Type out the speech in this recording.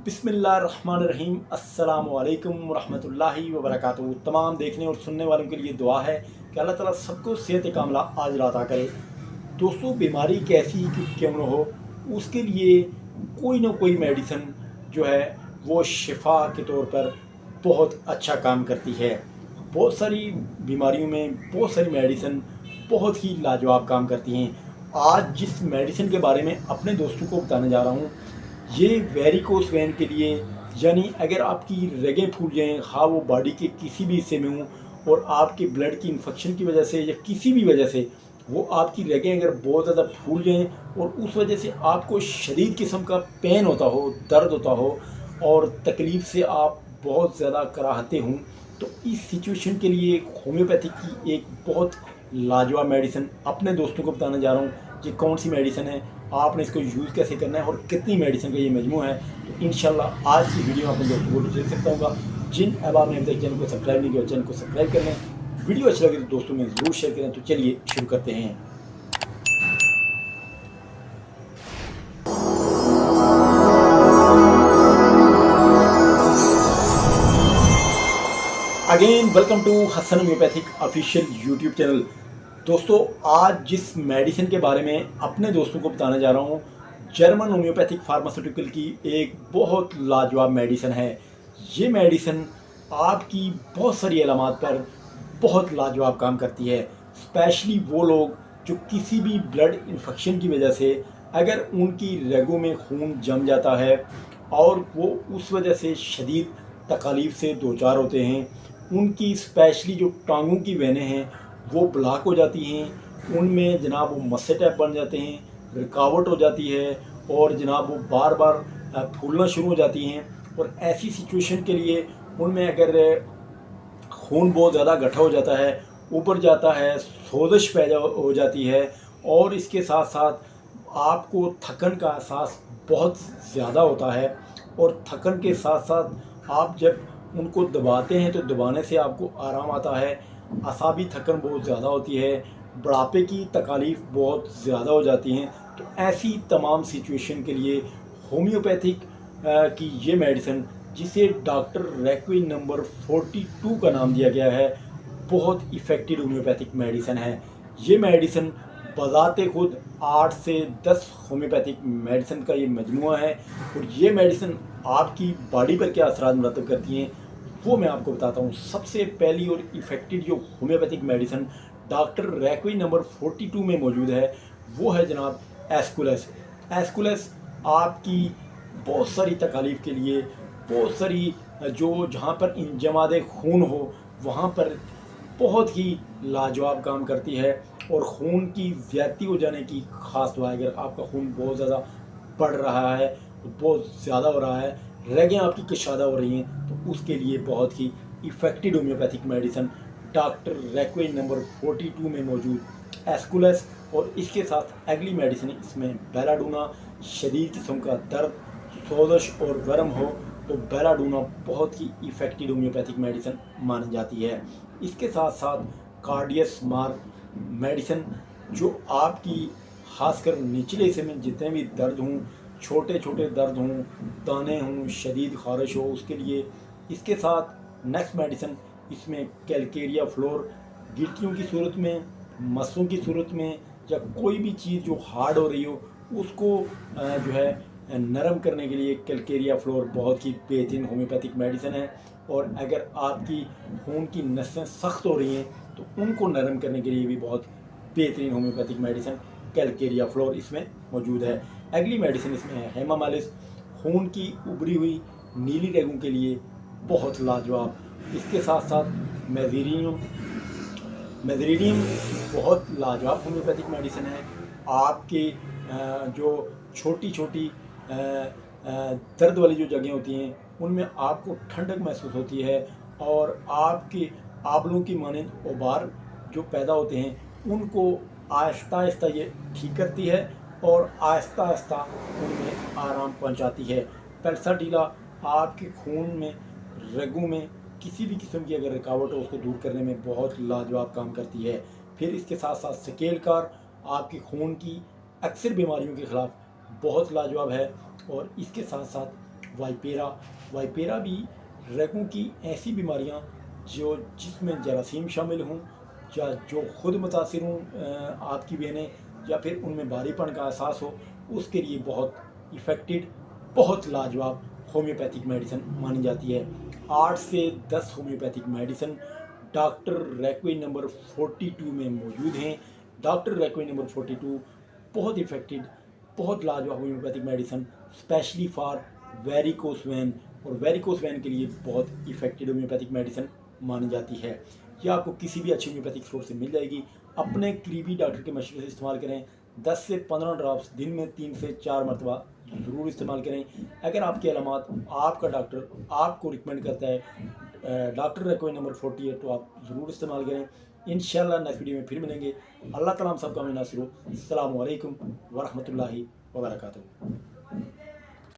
बिस्मिल्लाहिर्रहमानिर्रहीम अस्सलामुअलैकुम रहमतुल्लाहि व बरकातुहू। तमाम देखने और सुनने वालों के लिए दुआ है कि अल्लाह ताला सबको सेहत कामला आज अता करे। दोस्तों, बीमारी कैसी ही क्यों न हो, उसके लिए कोई ना कोई मेडिसिन जो है वो शिफा के तौर पर बहुत अच्छा काम करती है। बहुत सारी बीमारियों में बहुत सारी मेडिसिन बहुत ही लाजवाब काम करती हैं। आज जिस मेडिसिन के बारे में अपने दोस्तों को बताने जा रहा हूँ, ये वेरिकोस वेन के लिए, यानी अगर आपकी रगें फूल जाएँ, हाँ वो बॉडी के किसी भी हिस्से में हों, और आपके ब्लड की इन्फेक्शन की वजह से या किसी भी वजह से वो आपकी रगें अगर बहुत ज़्यादा फूल जाएँ और उस वजह से आपको शदीद किस्म का पेन होता हो, दर्द होता हो और तकलीफ़ से आप बहुत ज़्यादा कराहते हों, तो इस सिचुएशन के लिए होम्योपैथिक की एक बहुत लाजवाब मेडिसिन अपने दोस्तों को बताने जा रहा हूँ। ये कौन सी मेडिसिन है, आपने इसको यूज़ कैसे करना है और कितनी मेडिसिन का ये मजमू है, तो इंशाल्लाह आज की वीडियो में अपने दोस्तों को देख सकता हूँ। जिन अहबाब ने अभी तक चैनल को सब्सक्राइब नहीं किया, चैनल को सब्सक्राइब कर लें। वीडियो अच्छी लगे तो दोस्तों में ज़रूर शेयर करें। तो चलिए शुरू करते हैं। Again welcome to Hassan homeopathic official YouTube channel. दोस्तों, आज जिस मेडिसिन के बारे में अपने दोस्तों को बताने जा रहा हूँ, जर्मन होम्योपैथिक फार्मास्यूटिकल की एक बहुत लाजवाब मेडिसिन है। ये मेडिसिन आपकी बहुत सारी अलामात पर बहुत लाजवाब काम करती है। स्पेशली वो लोग जो किसी भी ब्लड इन्फेक्शन की वजह से अगर उनकी रगों में खून जम जाता है और वो उस वजह से शदीद तकलीफ़ से दो चार होते हैं, उनकी स्पेशली जो टांगों की वेनें हैं वो ब्लॉक हो जाती हैं, उनमें जनाब वो मस्से टाइप बन जाते हैं, रुकावट हो जाती है और जनाब वो बार बार फूलना शुरू हो जाती हैं। और ऐसी सिचुएशन के लिए उनमें अगर खून बहुत ज़्यादा इकट्ठा हो जाता है, ऊपर जाता है, सोजिश पैदा हो जाती है और इसके साथ साथ आपको थकन का एहसास बहुत ज़्यादा होता है। और थकन के साथ साथ आप जब उनको दबाते हैं तो दबाने से आपको आराम आता है। असाबी थकन बहुत ज़्यादा होती है, बुढ़ापे की तकालीफ बहुत ज़्यादा हो जाती हैं। तो ऐसी तमाम सिचुएशन के लिए होम्योपैथिक की ये मेडिसिन, जिसे डॉक्टर रैक्विन नंबर 42 का नाम दिया गया है, बहुत इफ़ेक्टिव होम्योपैथिक मेडिसिन है। ये मेडिसिन बज़ाते खुद 8 से 10 होम्योपैथिक मेडिसिन का ये मजमुआ है। और ये मेडिसिन आपकी बॉडी पर क्या असरात मुरतब करती हैं वो मैं आपको बताता हूँ। सबसे पहली और इफ़ेक्टिव जो homeopathic medicine doctor Reckeweg number 42 में मौजूद है वो है जनाब एस्कुलस। एस्कुलस आपकी बहुत सारी तकालीफ़ के लिए, बहुत सारी जो जहाँ पर इंजमाद खून हो वहाँ पर बहुत ही लाजवाब काम करती है। और खून की ज़्यादती हो जाने की ख़ास दुआ है। अगर आपका खून बहुत ज़्यादा बढ़ रहा है, बहुत ज़्यादा हो रहा है, रगें आपकी कशादा हो रही हैं, तो उसके लिए बहुत ही effective homeopathic medicine doctor Reckeweg number 42 में मौजूद एस्कुलस। और इसके साथ अगली मेडिसिन इसमें बेलाडोना। शदीद किस्म का दर्द, सोजिश और गर्म हो तो बेलाडोना बहुत ही इफ़ेक्टिव होम्योपैथिक मेडिसिन मानी जाती है। इसके साथ साथ कार्डियस मार मेडिसिन, जो आपकी खासकर निचले हिस्से में जितने भी दर्द हों, छोटे छोटे दर्द हों, दाने हों, शदीद ख़ारिश हो, उसके लिए। इसके साथ नेक्स्ट मेडिसिन इसमें कैलकेरिया फ्लोर, गिल्टियों की सूरत में, मसों की सूरत में, या कोई भी चीज़ जो हार्ड हो रही हो उसको जो है नरम करने के लिए कैलकेरिया फ्लोर बहुत ही बेहतरीन होम्योपैथिक मेडिसिन है। और अगर आपकी खून की नसें सख्त हो रही हैं तो उनको नरम करने के लिए भी बहुत बेहतरीन होम्योपैथिक मेडिसिन कैलकेरिया फ्लोर इसमें मौजूद है। अगली मेडिसिन इसमें है हेमामालिस, खून की उभरी हुई नीली रगों के लिए बहुत लाजवाब। इसके साथ साथ मेजीरियम। मेजीरियम बहुत लाजवाब होम्योपैथिक मेडिसिन है। आपके जो छोटी छोटी दर्द वाली जो जगह होती हैं उनमें आपको ठंडक महसूस होती है और आपके आबलों की मानंद उबार जो पैदा होते हैं उनको आहिस्ता आहिस्ता ये ठीक करती है और आहिस्ता आहिस्ता उनमें आराम पहुंचाती है। पेल्साटीला आपके खून में, रगों में किसी भी किस्म की अगर रुकावट हो उसको दूर करने में बहुत लाजवाब काम करती है। फिर इसके साथ साथ स्केल कार आपके खून की अक्सर बीमारियों के ख़िलाफ़ बहुत लाजवाब है। और इसके साथ साथ वाइपेरा। वाइपेरा भी रगों की ऐसी बीमारियां जिसमें जरासीम शामिल हों या जो खुद मुतासिर हों आपकी वेनें, या फिर उनमें भारीपन का एहसास हो, उसके लिए बहुत इफ़ेक्टिव, बहुत लाजवाब होम्योपैथिक मेडिसिन मानी जाती है। 8 से 10 होम्योपैथिक मेडिसिन डॉक्टर रैकवे नंबर 42 में मौजूद हैं। डॉक्टर रैकवे नंबर 42 बहुत इफ़ेक्टिव, बहुत लाजवाब homeopathic medicine specially for varicose vein, और वेरिकोस वैन के लिए बहुत इफ़ेक्टिव होम्योपैथिक मेडिसिन मानी जाती है। यह आपको किसी भी अच्छी होम्योपैथिक स्टोर से मिल जाएगी। अपने करीबी डॉक्टर के मशवरे से इस्तेमाल करें। 10 से 15 ड्रॉप्स दिन में 3 से 4 मरतबा ज़रूर इस्तेमाल करें। अगर आपके अलामात आपका डॉक्टर आपको रिकमेंड करता है डॉक्टर रेकमेंड नंबर 48, तो आप ज़रूर इस्तेमाल करें। इंशाल्लाह नेक्स्ट वीडियो में फिर मिलेंगे। अल्लाह ताला हम सबका में नासिर हो। अस्सलामु अलैकुम वरहमतुल्लाहि वबरकातुहू।